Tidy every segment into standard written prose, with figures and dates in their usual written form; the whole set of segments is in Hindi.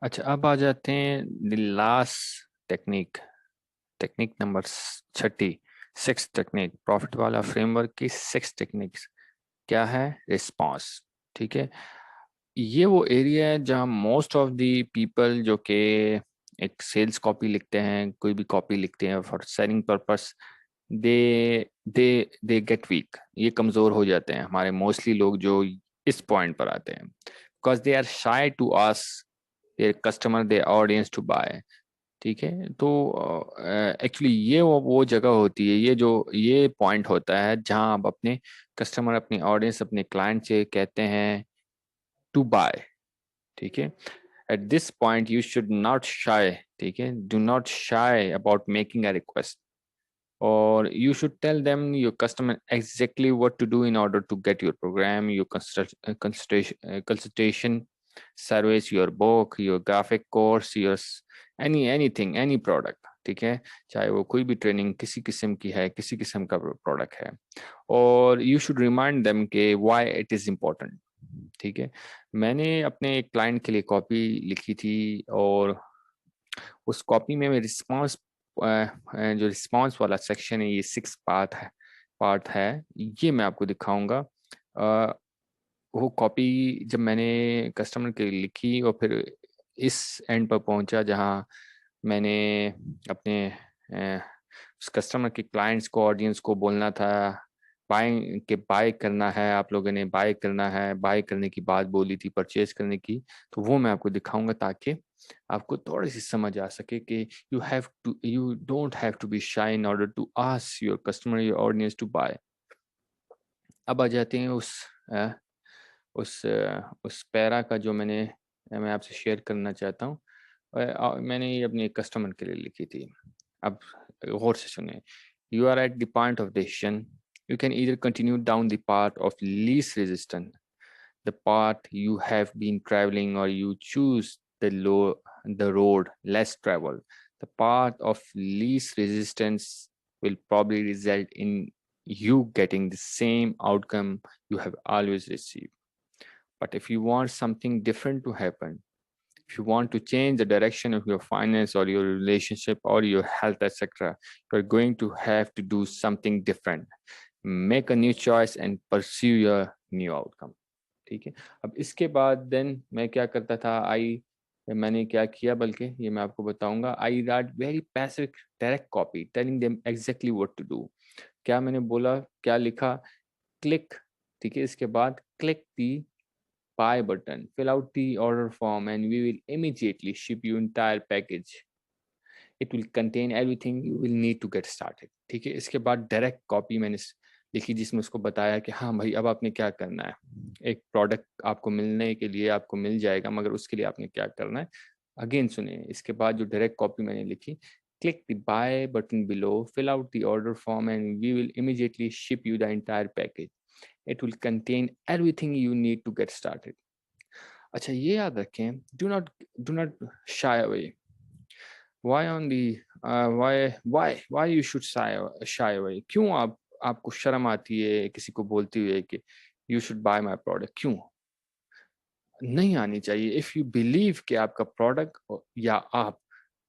अच्छा, अब आ जाते हैं the last technique. Technique number Chhathi, six technique, profit वाला फ्रेमवर्क की सिक्स टेक्निक्स क्या है? रिस्पॉन्स। ठीक है, ये वो एरिया है जहाँ मोस्ट ऑफ द पीपल जो कि एक सेल्स कॉपी लिखते हैं, कोई भी कॉपी लिखते हैं for selling purpose, they they they get weak. ये कमजोर हो जाते हैं हमारे मोस्टली लोग जो इस पॉइंट पर आते हैं, because they are shy to ask their customer, their audience to buy. ठीक है, तो एक्चुअली ये वो जगह होती है, ये पॉइंट होता है जहां आप अपने कस्टमर, अपने ऑडियंस, अपने क्लाइंट से कहते हैं टू बाय। ठीक है, at this point you should not shy. ठीक है, do not shy about making a request, or you should tell them your customer exactly what to do in order to get your program, your consultation service, your book, your graphic course, your anything, any product। ठीक है, चाहे वो कोई भी ट्रेनिंग किसी किस्म की है, किसी किस्म का प्रोडक्ट है, और यू शुड रिमाइंड देम के व्हाई इट इज इम्पोर्टेंट। ठीक है, मैंने अपने एक क्लाइंट के लिए कॉपी लिखी थी, और उस कॉपी में मैं रिस्पॉन्स, जो रिस्पॉन्स वाला सेक्शन है, ये सिक्स पार्ट है, ये मैं आपको दिखाऊंगा। अ, वो कॉपी जब मैंने कस्टमर के लिए लिखी और फिर इस एंड पर पहुंचा जहां मैंने अपने उस कस्टमर के क्लाइंट्स को, ऑडियंस को बोलना था बाय करना है, आप लोगों ने बाय करना है, बाय करने की बात बोली थी, परचेज करने की। तो वो मैं आपको दिखाऊंगा ताकि आपको थोड़ी सी समझ आ सके कि you don't have to be shy in order to ask your customer, your audience to buy. अब आ जाते हैं उस पैरा का जो मैं आपसे शेयर करना चाहता हूँ। मैंने ये अपने कस्टमर के लिए लिखी थी। अब गौर से सुने। You are at the point of decision, you can either continue down the path of least resistance, the path you have been traveling, or you choose the road less traveled. The path of least resistance will probably result in you getting the same outcome you have always received. But if you want something different to happen, if you want to change the direction of your finance or your relationship or your health, etc., you're going to have to do something different. Make a new choice and pursue your new outcome. ठीक है, अब इसके बाद देन मैं क्या करता था, मैंने क्या किया, बल्कि ये मैं आपको बताऊंगा। I write very passive direct copy telling them exactly what to do. क्या मैंने बोला, क्या लिखा? क्लिक। ठीक है, इसके बाद click the buy button, fill out the order form, and we will immediately ship you entire package. It will contain everything you will need to get started. ठीक है, इसके बाद डायरेक्ट कॉपी मैंने लिखी जिसमें उसको बताया कि हाँ भाई, अब आपने क्या करना है। एक प्रोडक्ट आपको मिलने के लिए आपको मिल जाएगा, मगर उसके लिए आपने क्या करना है। अगेन सुनिए, इसके बाद जो डायरेक्ट कॉपी मैंने लिखी, click the buy button below, fill out the order form, and we will immediately ship you the entire package. It will contain everything you need to get started. अच्छा, ये याद रखें, do not shy away. Why on the why you should shy away? क्यों आपको शर्म आती है किसी को बोलते हुए कि you should buy my product? क्यों नहीं आनी चाहिए? इफ यू बिलीव कि आपका प्रोडक्ट या आप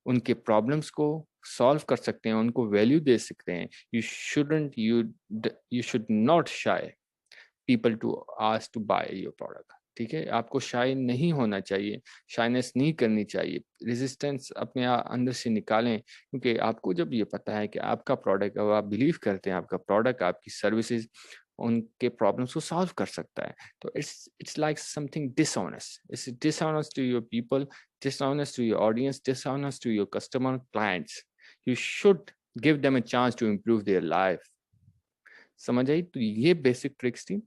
उनके प्रॉब्लम्स को सॉल्व कर सकते हैं, उनको वैल्यू दे सकते हैं, you should not shy people to ask to buy your product. ठीक है, आपको शाय नहीं होना चाहिए, शाइनेस नहीं करनी चाहिए, रेजिस्टेंस अपने अंदर से निकालें, क्योंकि आपको जब ये पता है कि आपका प्रोडक्ट, अब आप बिलीव करते हैं आपका प्रोडक्ट, आपकी सर्विसेज उनके प्रॉब्लम्स को सॉल्व कर सकता है, तो it's like something dishonest. It's dishonest to your people, dishonest to your audience, dishonest to your customer clients. You should give them a chance to improve their life. समझ आई? तो ये बेसिक ट्रिक्स थी।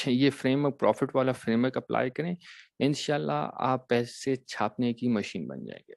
ये फ्रेमवर्क, प्रॉफिट वाला फ्रेमवर्क अप्लाई करें, इंशाल्लाह आप पैसे छापने की मशीन बन जाएंगे।